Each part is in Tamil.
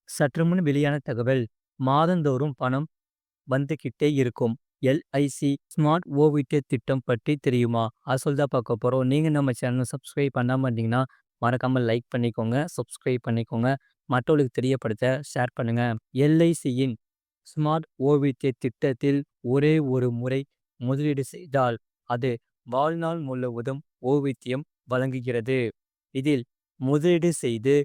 சற்றுமுன் வெளியான தகவல். மாதந்தோறும் பணம் வந்துகிட்டே இருக்கும். எல்ஐசி ஸ்மார்ட் ஓவிய திட்டம் பற்றி தெரியுமா? அத தான் பார்க்க போறோம். நீங்க நம்ம சேனல சப்ஸ்கிரைப் பண்ணாம இருந்தீங்கன்னா, மறக்காம லைக் பண்ணிக்கோங்க, சப்ஸ்கிரைப் பண்ணிக்கோங்க. மற்றவர்களுக்கு தெரியப்படுத்த ஷேர் பண்ணுங்க. எல்ஐசியின் ஸ்மார்ட் ஓவிய திட்டத்தில் ஒரே ஒரு முறை முதலீடு செய்தால், அது வாழ்நாள் முழுவதும் ஓவியம் வழங்குகிறது. இதில் முதலீடு செய்து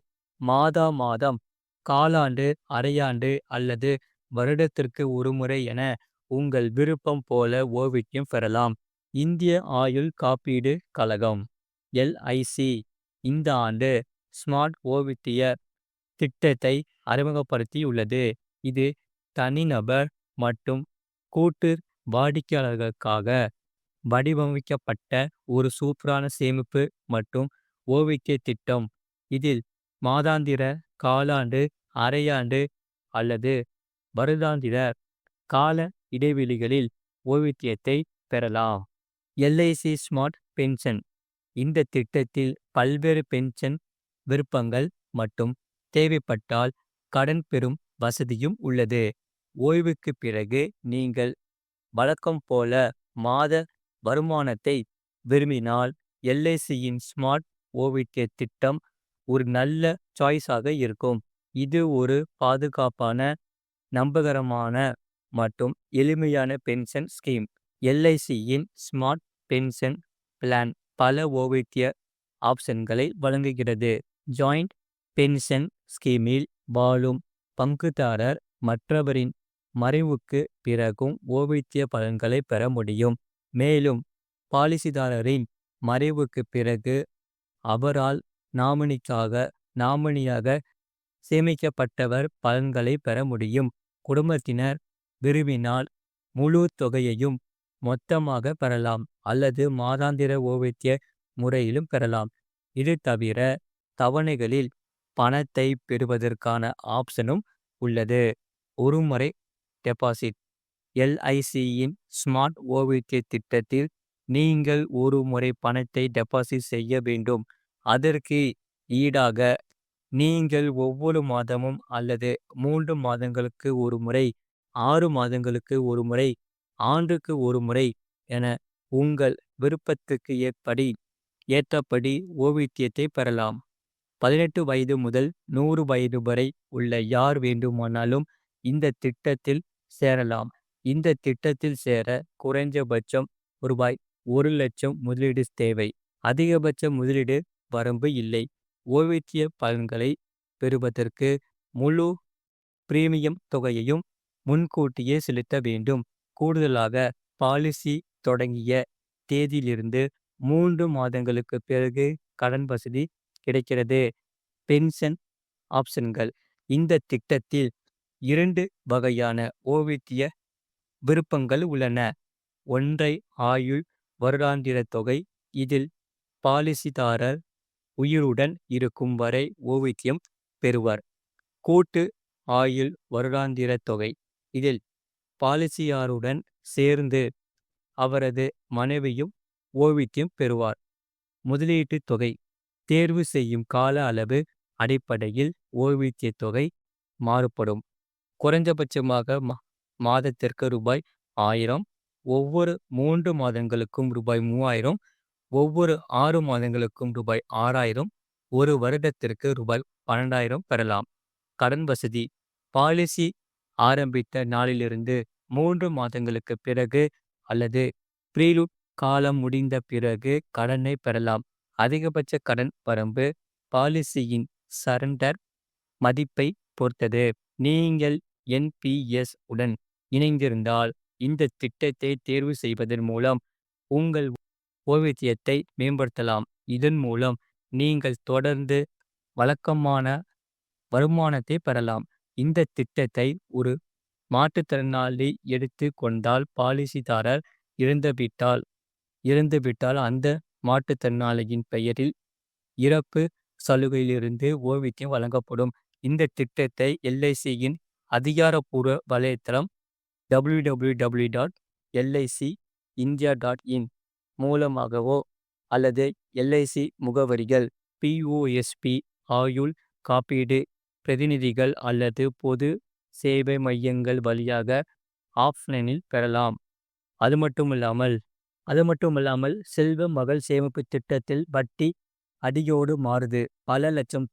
மாதா மாதம், காலாண்டு, அரையாண்டு அல்லது வருடத்திற்கு ஒருமுறை என உங்கள் விருப்பம் போல ஓவியம் பெறலாம். இந்திய ஆயுள் காப்பீடு கழகம் எல்ஐசி இந்த ஆண்டு ஸ்மார்ட் ஓவிய திட்டத்தை அறிமுகப்படுத்தியுள்ளது. இது தனிநபர் மற்றும் கூட்டு வாடிக்கையாளர்களுக்காக வடிவமைக்கப்பட்ட ஒரு சூப்பரான சேமிப்பு மற்றும் ஓவிய திட்டம். இதில் மாதாந்திர, காலாண்டு, அரையாண்டு அல்லது வருடாந்திர கால இடைவெளிகளில் ஓய்வூதியத்தை பெறலாம். எல்ஐசி ஸ்மார்ட் பென்ஷன் இந்த திட்டத்தில் பல்வேறு பென்ஷன் விருப்பங்கள் மற்றும் தேவைப்பட்டால் கடன் பெறும் வசதியும் உள்ளது. ஓய்வுக்கு பிறகு நீங்கள் வழக்கம் போல மாத வருமானத்தை விரும்பினால், எல்ஐசியின் ஸ்மார்ட் ஓய்வூதிய திட்டம் ஒரு நல்ல சாய்ஸாக இருக்கும். இது ஒரு பாதுகாப்பான, நம்பகரமான மற்றும் எளிமையான பென்ஷன் ஸ்கீம். எல்ஐசியின் ஸ்மார்ட் பென்ஷன் பிளான் பல ஓய்வூதிய ஆப்ஷன்களை வழங்குகிறது. ஜாயிண்ட் பென்ஷன் ஸ்கீமில் வாழும் பங்குதாரர் மற்றவரின் மறைவுக்கு பிறகும் ஓய்வூதிய பலன்களை பெற முடியும். மேலும் பாலிசிதாரரின் மறைவுக்கு பிறகு அவரால் நாமினியாக சேமிக்கப்பட்டவர் பலன்களை பெற முடியும். குடும்பத்தினர் விரும்பினால் முழு தொகையையும் மொத்தமாக பெறலாம் அல்லது மாதாந்திர ஓய்வூதிய முறையிலும் பெறலாம். இது தவிர தவணைகளில் பணத்தை பெறுவதற்கான ஆப்ஷனும் உள்ளது. ஒருமுறை டெபாசிட் எல்ஐசியின் ஸ்மார்ட் ஓய்வூதிய திட்டத்தில் நீங்கள் ஒரு முறை பணத்தை டெபாசிட் செய்ய வேண்டும். அதற்கு ஈடாக நீங்கள் ஒவ்வொரு மாதமும் அல்லது 3 மாதங்களுக்கு ஒரு முறை, 6 மாதங்களுக்கு ஒரு முறை, ஆண்டுக்கு ஒரு முறை என உங்கள் விருப்பத்துக்கு ஏற்றபடி ஓய்வூதியத்தை பெறலாம். 18 வயது முதல் 100 வயது வரை உள்ள யார் வேண்டுமானாலும் இந்த திட்டத்தில் சேரலாம். இந்த திட்டத்தில் சேர குறைந்தபட்சம் ரூபாய் 1,00,000 முதலீடு தேவை. அதிகபட்ச முதலீடு வரம்பு இல்லை. ஓய்வூதிய பலன்களை பெறுவதற்கு முழு பிரீமியம் தொகையையும் முன்கூட்டியே செலுத்த வேண்டும். கூடுதலாக பாலிசி தொடங்கிய தேதியிலிருந்து 3 மாதங்களுக்கு பிறகு கடன் வசதி கிடைக்கிறது. பென்ஷன் ஆப்ஷன்கள் இந்த திட்டத்தில் 2 வகையான ஓய்வூதிய விருப்பங்கள் உள்ளன. ஒன்றை ஆயுள் வருடாந்திர தொகை. இதில் பாலிசிதாரர் உயிருடன் இருக்கும் வரை ஓய்வூதியம் பெறுவார். கூட்டு ஆயுள் வருடாந்திர தொகை. இதில் பாலிசியாருடன் சேர்ந்து அவரது மனைவியும் ஓய்வூதியம் பெறுவார். முதலீட்டு தொகை தேர்வு செய்யும் கால அளவு அடிப்படையில் ஓய்வூதிய தொகை மாறுபடும். குறைந்தபட்சமாக மாதத்திற்கு ரூபாய் 1000, ஒவ்வொரு 3 மாதங்களுக்கும் ரூபாய் 3000, ஒவ்வொரு 6 மாதங்களுக்கும் ரூபாய் 6000, ஒரு வருடத்திற்கு ரூபாய் 12,000 பெறலாம். கடன் வசதி பாலிசி ஆரம்பித்த நாளிலிருந்து 3 மாதங்களுக்கு பிறகு அல்லது ப்ரீலூட் காலம் முடிந்த பிறகு கடனை பெறலாம். அதிகபட்ச கடன் வரம்பு பாலிசியின் சரண்டர் மதிப்பை பொறுத்தது. நீங்கள் என்பிஎஸ் உடன் இணைந்திருந்தால் இந்த திட்டத்தை தேர்வு செய்வதன் மூலம் உங்கள் ஓய்வூதியத்தை மேம்படுத்தலாம். இதன் மூலம் நீங்கள் தொடர்ந்து வழக்கமான வருமானத்தை பெறலாம். இந்த திட்டத்தை ஒரு மாற்றுத்திறனாளி எடுத்து கொண்டால், பாலிசிதாரர் இறந்துவிட்டால் அந்த மாற்றுத்திறனாளியின் பெயரில் இறப்பு சலுகையிலிருந்து ஓய்வூதியம் வழங்கப்படும். இந்த திட்டத்தை எல்ஐசியின் அதிகாரப்பூர்வ வலைத்தளம் www.licindia.in மூலமாகவோ அல்லது எல்ஐசி முகவரிகள் POSP ஆயுள் காப்பீடு பிரதிநிதிகள் அல்லது பொது சேவை மையங்கள் வழியாக ஆஃப்லைனில் பெறலாம். அது மட்டுமில்லாமல் செல்வ மகள் சேமிப்பு திட்டத்தில் வட்டி அடியோடு மாறுது. பல லட்சம்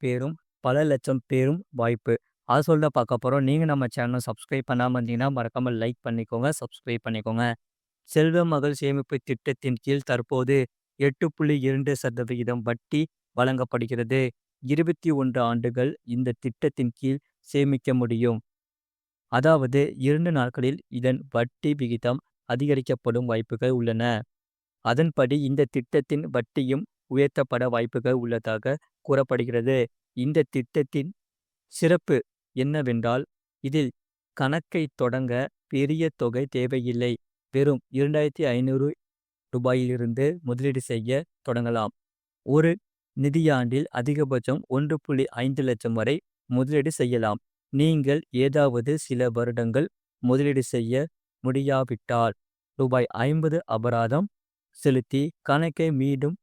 பேரும் வாய்ப்பு. அது சொல்ல பார்க்க போறோம். நீங்க நம்ம சேனலை சப்ஸ்கிரைப் பண்ணாம இருந்தீங்கன்னா மறக்காம லைக் பண்ணிக்கோங்க, சப்ஸ்கிரைப் பண்ணிக்கோங்க. செல்வ மகள் சேமிப்பு திட்டத்தின் கீழ் தற்போது 8.2% வட்டி வழங்கப்படுகிறது. 21 ஆண்டுகள் இந்த திட்டத்தின் கீழ் சேமிக்க முடியும். அதாவது 2 நாட்களில் இதன் வட்டி விகிதம் அதிகரிக்கப்படும் வாய்ப்புகள் உள்ளன. அதன்படி இந்த திட்டத்தின் வட்டியும் உயர்த்தப்பட வாய்ப்புகள் உள்ளதாக கூறப்படுகிறது. இந்த திட்டத்தின் சிறப்பு என்னவென்றால், இதில் கணக்கை தொடங்க பெரிய தொகை தேவையில்லை. வெறும் ரூ. 2,500 முதலீடு செய்ய தொடங்கலாம். ஒரு நிதியாண்டில் அதிகபட்சம் 1.5 லட்சம் வரை முதலீடு செய்யலாம். நீங்கள் ஏதாவது சில வருடங்கள் முதலீடு செய்ய முடியாவிட்டால் ரூபாய் 50 அபராதம் செலுத்தி கணக்கை மீண்டும்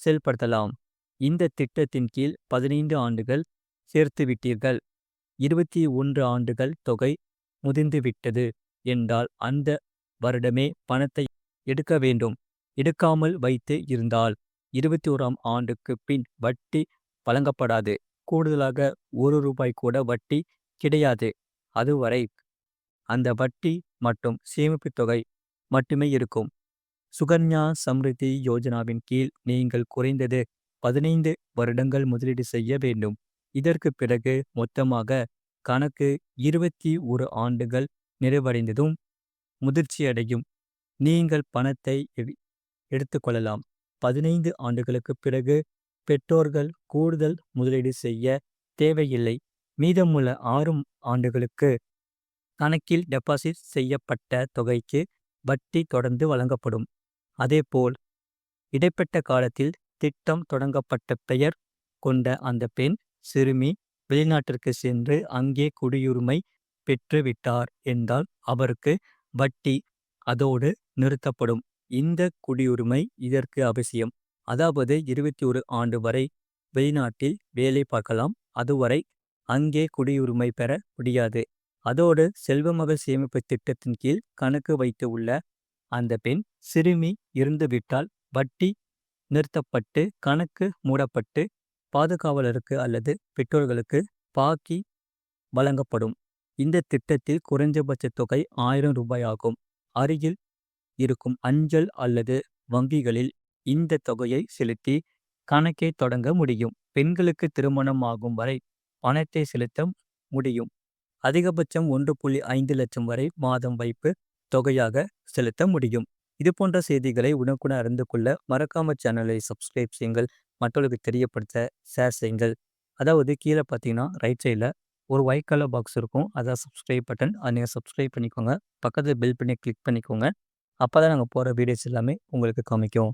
செயல்படுத்தலாம். இந்த திட்டத்தின் கீழ் 15 ஆண்டுகள் சேர்த்துவிட்டீர்கள், 21 ஆண்டுகள் தொகை முதிர்ந்துவிட்டது என்றால் அந்த வருடமே பணத்தை எடுக்க வேண்டும். எடுக்காமல் வைத்து இருந்தால் 21ஆம் ஆண்டுக்கு பின் வட்டி வழங்கப்படாது. கூடுதலாக ரூபாய் கூட வட்டி கிடையாது. அதுவரை அந்த வட்டி மற்றும் சேமிப்பு தொகை மட்டுமே இருக்கும். சுகன்யா சம்ரிதி யோஜனாவின் கீழ் நீங்கள் குறைந்தது 15 வருடங்கள் முதலீடு செய்ய வேண்டும். இதற்கு பிறகு மொத்தமாக கணக்கு 21 ஆண்டுகள் நிறைவடைந்ததும் முதிர்ச்சியடையும். நீங்கள் பணத்தை எடுத்துக்கொள்ளலாம். 15 ஆண்டுகளுக்கு பிறகு பெற்றோர்கள் கூடுதல் முதலீடு செய்ய தேவையில்லை. மீதமுள்ள 6 ஆண்டுகளுக்கு கணக்கில் டெபாசிட் செய்யப்பட்ட தொகைக்கு வட்டி தொடர்ந்து வழங்கப்படும். அதேபோல் இடைப்பட்ட காலத்தில் திட்டம் தொடங்கப்பட்ட பெயர் கொண்ட அந்த பெண் சிறுமி வெளிநாட்டிற்கு சென்று அங்கே குடியுரிமை பெற்று விட்டார் என்றால் அவருக்கு வட்டி அதோடு நிறுத்தப்படும். இந்த குடியுரிமை இதற்கு அவசியம். அதாவது 21 ஆண்டு வரை வெளிநாட்டில் வேலை பார்க்கலாம். அதுவரை அங்கே குடியுரிமை பெற முடியாது. அதோடு செல்வமகள் சேமிப்பு திட்டத்தின் கீழ் கணக்கு வைத்து உள்ள அந்த பெண் சிறுமி இருந்துவிட்டால் வட்டி நிறுத்தப்பட்டு கணக்கு மூடப்பட்டு பாதுகாவலருக்கு அல்லது பெற்றோர்களுக்கு பாக்கி வழங்கப்படும். இந்த திட்டத்தில் குறைந்தபட்ச தொகை 1000 ரூபாய் ஆகும். அருகில் இருக்கும் அஞ்சல் அல்லது வங்கிகளில் இந்த தொகையை செலுத்தி கணக்கை தொடங்க முடியும். பெண்களுக்கு திருமணம் ஆகும் வரை பணத்தை செலுத்த முடியும். அதிகபட்சம் 1.5 லட்சம் வரை மாதம் வைப்பு தொகையாக செலுத்த முடியும். இது போன்ற செய்திகளை உடனுக்குடன் அறிந்து கொள்ள மறக்காம சேனலை சப்ஸ்கிரைப் செய்யுங்கள். மற்றவர்களுக்கு தெரியப்படுத்த ஷேர் செய்யுங்கள். அதாவது கீழே பார்த்தீங்கன்னா ரைட் சைடில் ஒரு ஒயிட் கலர் பாக்ஸ் இருக்கும். அதான் சப்ஸ்கிரைப் பட்டன். அதை நீங்கள் சப்ஸ்கிரைப் பண்ணிக்கோங்க. பக்கத்தில் பெல் பண்ணி கிளிக் பண்ணிக்கோங்க. அப்போ தான் நாங்கள் போகிற வீடியோஸ் எல்லாமே உங்களுக்கு காமிக்கும்.